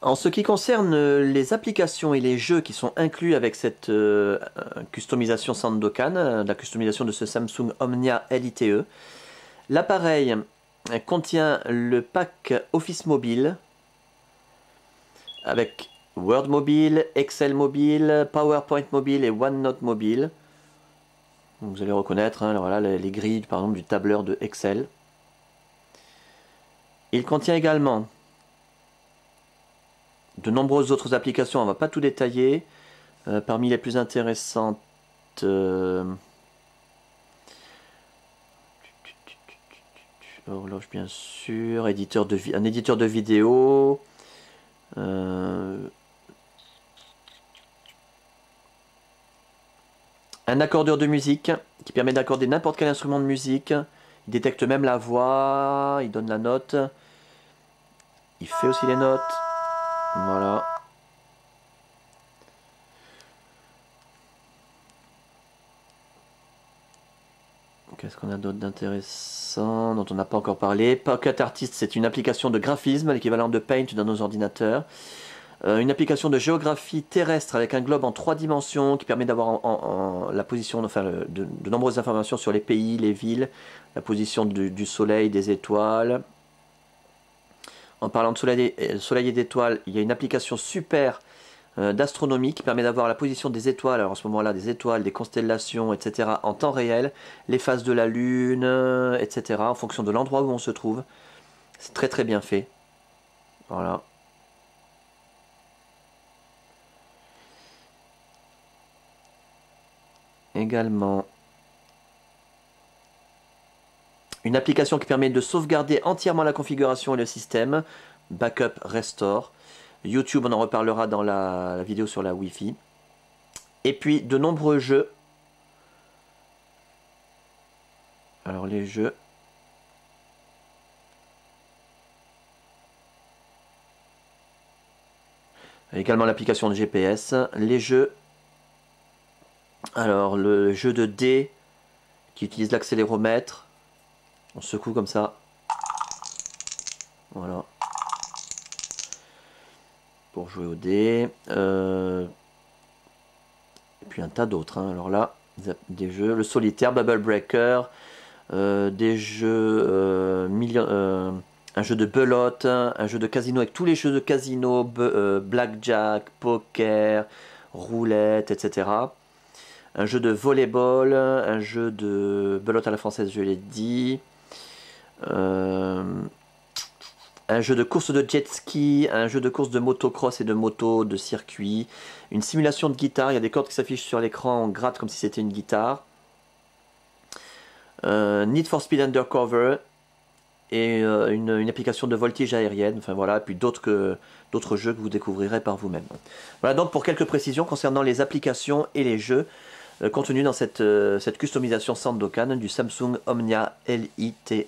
En ce qui concerne les applications et les jeux qui sont inclus avec cette customisation Sandokan, la customisation de ce Samsung Omnia Lite, l'appareil contient le pack Office Mobile avec Word Mobile, Excel Mobile, PowerPoint Mobile et OneNote Mobile. Donc vous allez reconnaître hein, voilà, les grilles par exemple du tableur de Excel. Il contient également de nombreuses autres applications, on ne va pas tout détailler. Parmi les plus intéressantes, horloge bien sûr, un éditeur de vidéo, un accordeur de musique qui permet d'accorder n'importe quel instrument de musique. Il détecte même la voix, il donne la note, il fait aussi les notes. Voilà. Qu'est-ce qu'on a d'autre d'intéressant dont on n'a pas encore parlé? Pocket Artist, c'est une application de graphisme, l'équivalent de Paint dans nos ordinateurs. Une application de géographie terrestre avec un globe en 3 dimensions qui permet d'avoir la position, enfin, de nombreuses informations sur les pays, les villes, la position du soleil, des étoiles. En parlant de soleil et d'étoiles, il y a une application super d'astronomie qui permet d'avoir la position des étoiles, alors en ce moment-là des étoiles, des constellations, etc. en temps réel, les phases de la lune, etc. en fonction de l'endroit où on se trouve. C'est très très bien fait. Voilà. Également une application qui permet de sauvegarder entièrement la configuration et le système. Backup Restore. YouTube, on en reparlera dans la vidéo sur la Wi-Fi. Et puis de nombreux jeux. Alors les jeux. Également l'application de GPS. Les jeux. Alors le jeu de dés qui utilise l'accéléromètre. On secoue comme ça. Voilà. Pour jouer aux dés. Et puis un tas d'autres. Hein. Alors là, des jeux. Le solitaire, Bubble Breaker. Des jeux. Un jeu de belote. Un jeu de casino avec tous les jeux de casino. Blackjack, poker, roulette, etc. Un jeu de volleyball. Un jeu de belote à la française, je l'ai dit. Un jeu de course de jet ski, un jeu de course de motocross et de moto de circuit, une simulation de guitare, il y a des cordes qui s'affichent sur l'écran, on gratte comme si c'était une guitare. Need for Speed Undercover et une application de voltige aérienne, enfin voilà, et puis d'autres jeux que vous découvrirez par vous-même. Voilà donc pour quelques précisions concernant les applications et les jeux contenus dans cette customisation Sandokan du Samsung Omnia Lite.